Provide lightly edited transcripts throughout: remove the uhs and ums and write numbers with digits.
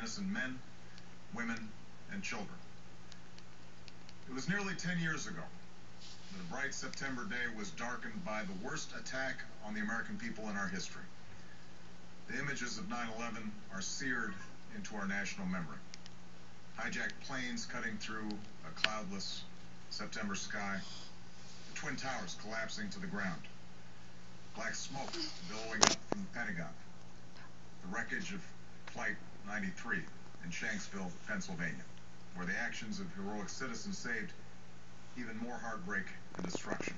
innocent men, women, and children. It was nearly 10 years ago that a bright September day was darkened by the worst attack on the American people in our history. The images of 9/11 are seared into our national memory. Hijacked planes cutting through a cloudless September sky, the Twin Towers collapsing to the ground, black smoke billowing up from the Pentagon, the wreckage of Flight 93 in Shanksville, Pennsylvania, where the actions of heroic citizens saved even more heartbreak and destruction.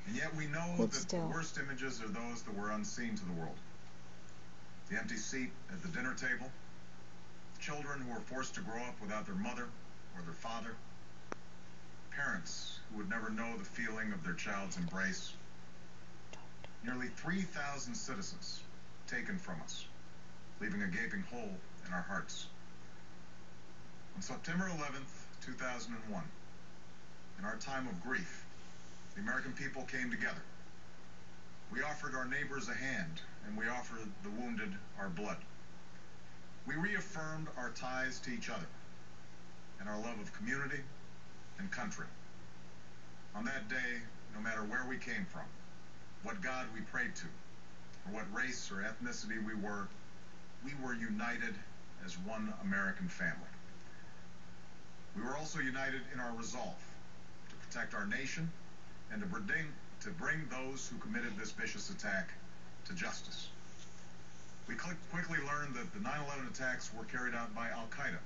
And yet we know that the worst images are those that were unseen to the world. The empty seat at the dinner table, children who were forced to grow up without their mother or their father, parents who would never know the feeling of their child's embrace, nearly 3,000 citizens taken from us, leaving a gaping hole in our hearts. On September 11th, 2001, in our time of grief, the American people came together. We offered our neighbors a hand, and we offered the wounded our blood. We reaffirmed our ties to each other and our love of community and country. On that day, no matter where we came from, what God we prayed to, or what race or ethnicity we were united as one American family. We were also united in our resolve to protect our nation and to bring those who committed this vicious attack to justice. We quickly learned that the 9/11 attacks were carried out by Al-Qaeda,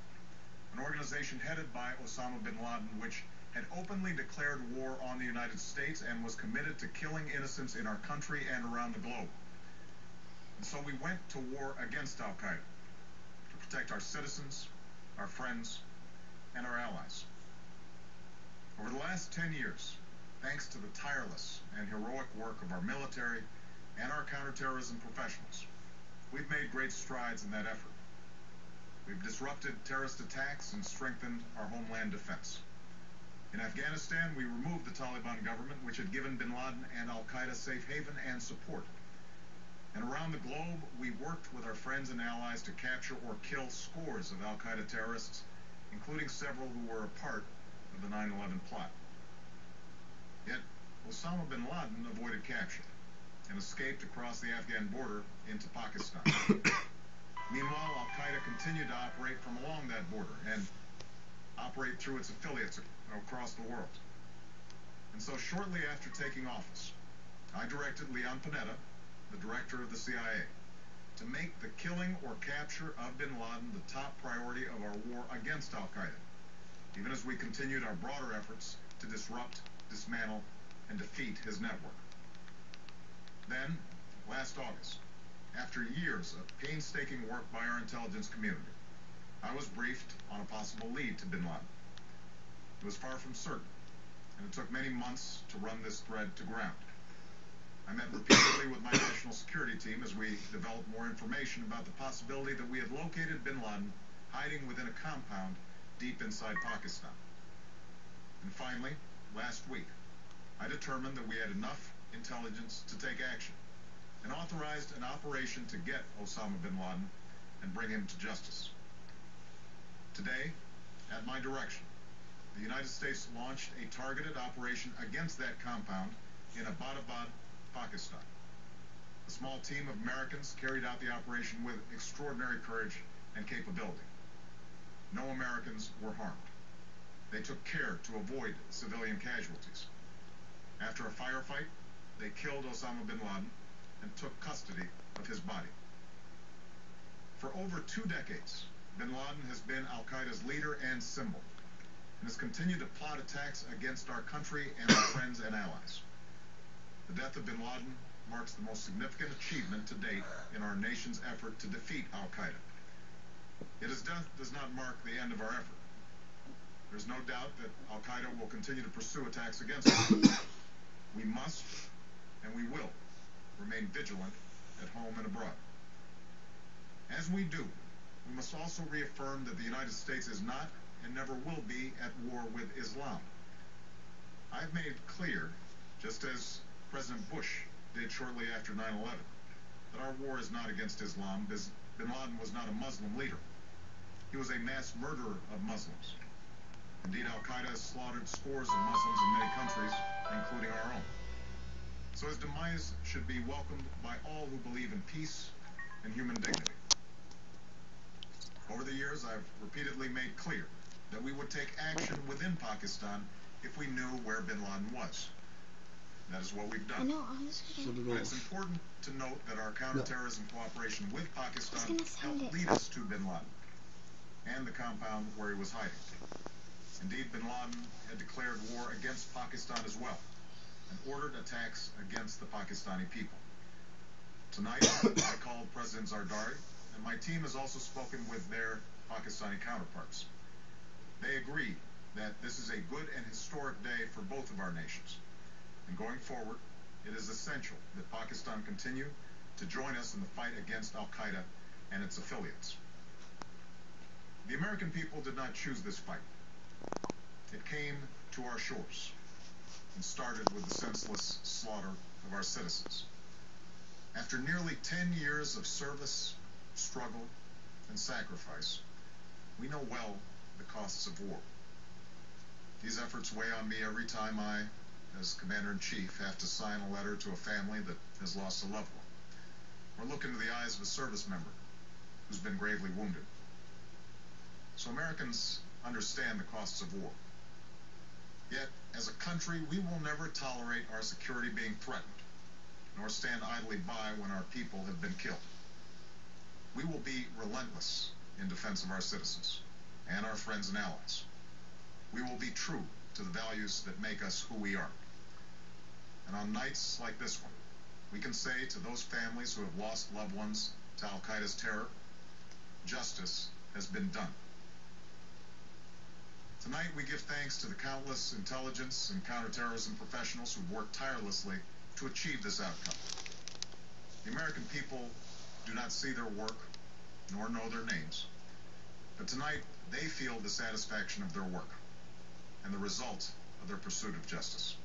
an organization headed by Osama Bin Laden, which had openly declared war on the United States and was committed to killing innocents in our country and around the globe. And so we went to war against Al-Qaeda to protect our citizens, our friends, and our allies. Over the last 10 years, thanks to the tireless and heroic work of our military and our counterterrorism professionals, we've made great strides in that effort. We've disrupted terrorist attacks and strengthened our homeland defense. In Afghanistan, we removed the Taliban government, which had given Bin Laden and Al-Qaeda safe haven and support. And around the globe, we worked with our friends and allies to capture or kill scores of Al-Qaeda terrorists, including several who were a part of the 9/11 plot. Yet, Osama Bin Laden avoided capture and escaped across the Afghan border into Pakistan. Meanwhile, Al-Qaeda continued to operate from along that border and operate through its affiliates across the world. And so shortly after taking office, I directed Leon Panetta, the director of the CIA, to make the killing or capture of Bin Laden the top priority of our war against Al-Qaeda, even as we continued our broader efforts to disrupt, dismantle, and defeat his network. Then, last August, after years of painstaking work by our intelligence community, I was briefed on a possible lead to Bin Laden. It was far from certain, and it took many months to run this thread to ground. I met repeatedly with my national security team as we developed more information about the possibility that we had located Bin Laden hiding within a compound deep inside Pakistan. And finally, last week, I determined that we had enough intelligence to take action and authorized an operation to get Osama Bin Laden and bring him to justice. Today, at my direction, the United States launched a targeted operation against that compound in Abbottabad, Pakistan. A small team of Americans carried out the operation with extraordinary courage and capability. No Americans were harmed. They took care to avoid civilian casualties. After a firefight, they killed Osama Bin Laden and took custody of his body. For over 2 decades, Bin Laden has been Al-Qaeda's leader and symbol, and has continued to plot attacks against our country and our friends and allies. The death of Bin Laden marks the most significant achievement to date in our nation's effort to defeat Al-Qaeda. Yet his death does not mark the end of our effort. There's no doubt that Al-Qaeda will continue to pursue attacks against us. We must, and we will, remain vigilant at home and abroad. As we do, we must also reaffirm that the United States is not and never will be at war with Islam. I've made clear, just as President Bush did shortly after 9/11, that our war is not against Islam Bin Laden was not a Muslim leader. He was a mass murderer of Muslims. Indeed, Al-Qaeda has slaughtered scores of Muslims in many countries, including our own. So his demise should be welcomed by all who believe in peace and human dignity. Over the years, I've repeatedly made clear that we would take action within Pakistan if we knew where bin Laden was. That is what we've done. But it's important to note that our counterterrorism cooperation with Pakistan helped lead us to bin Laden and the compound where he was hiding. Indeed, bin Laden had declared war against Pakistan as well and ordered attacks against the Pakistani people. Tonight, I called President Zardari, and my team has also spoken with their Pakistani counterparts. They agree that this is a good and historic day for both of our nations. And going forward, it is essential that Pakistan continue to join us in the fight against Al-Qaeda and its affiliates. The American people did not choose this fight. It came to our shores and started with the senseless slaughter of our citizens. After nearly 10 years of service, struggle, and sacrifice, we know well the costs of war. These efforts weigh on me every time I, as Commander-in-Chief, have to sign a letter to a family that has lost a loved one, or look into the eyes of a service member who's been gravely wounded. So Americans understand the costs of war. Yet, as a country, we will never tolerate our security being threatened, nor stand idly by when our people have been killed. We will be relentless in defense of our citizens and our friends and allies. We will be true to the values that make us who we are. And on nights like this one, we can say to those families who have lost loved ones to Al-Qaeda's terror, justice has been done. Tonight, we give thanks to the countless intelligence and counterterrorism professionals who've worked tirelessly to achieve this outcome. The American people do not see their work, nor know their names, but tonight they feel the satisfaction of their work and the result of their pursuit of justice.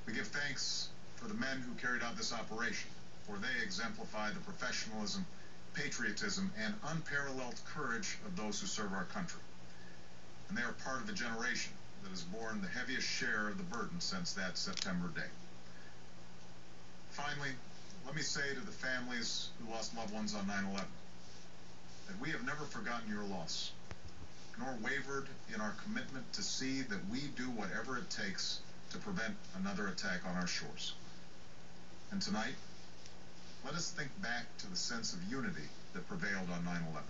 We give thanks for the men who carried out this operation, for they exemplify the professionalism, patriotism, and unparalleled courage of those who serve our country. And they are part of a generation that has borne the heaviest share of the burden since that September day. Finally, let me say to the families who lost loved ones on 9/11 that we have never forgotten your loss, nor wavered in our commitment to see that we do whatever it takes to prevent another attack on our shores. And tonight, let us think back to the sense of unity that prevailed on 9/11.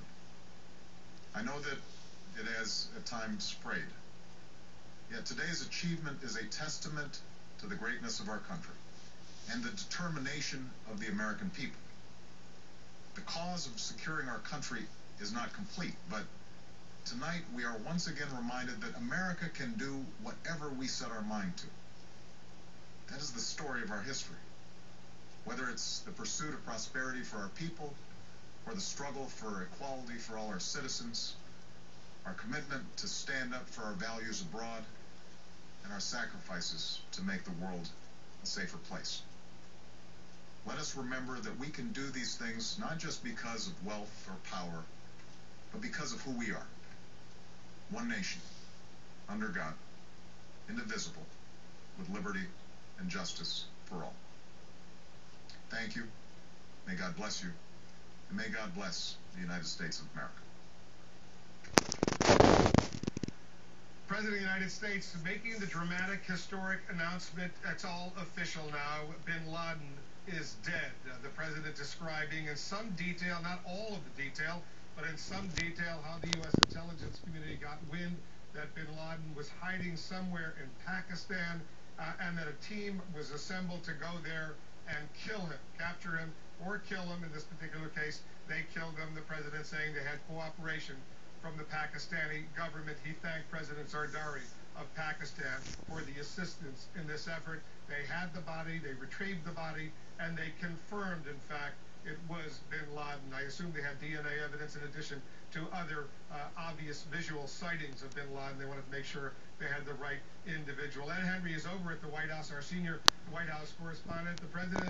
I know that it has at times frayed. Yet today's achievement is a testament to the greatness of our country and the determination of the American people. The cause of securing our country is not complete, but tonight we are once again reminded that America can do whatever we set our mind to. That is the story of our history. Whether it's the pursuit of prosperity for our people, or the struggle for equality for all our citizens, our commitment to stand up for our values abroad, and our sacrifices to make the world a safer place. Let us remember that we can do these things not just because of wealth or power, but because of who we are. One nation, under God, indivisible, with liberty and justice for all. Thank you. May God bless you. And may God bless the United States of America. President of the United States making the dramatic, historic announcement. It's all official now. Bin Laden is dead. The president describing in some detail, not all of the detail, but in some detail how the U.S. intelligence community got wind that bin Laden was hiding somewhere in Pakistan and that a team was assembled to go there and kill him, capture him, or kill him. In this particular case, they killed him. The president saying they had cooperation from the Pakistani government. He thanked President Zardari of Pakistan for the assistance in this effort. They had the body, they retrieved the body, and they confirmed, in fact, it was bin Laden. I assume they had DNA evidence in addition to other obvious visual sightings of bin Laden. They wanted to make sure they had the right individual. Ed Henry is over at the White House, our senior White House correspondent. The president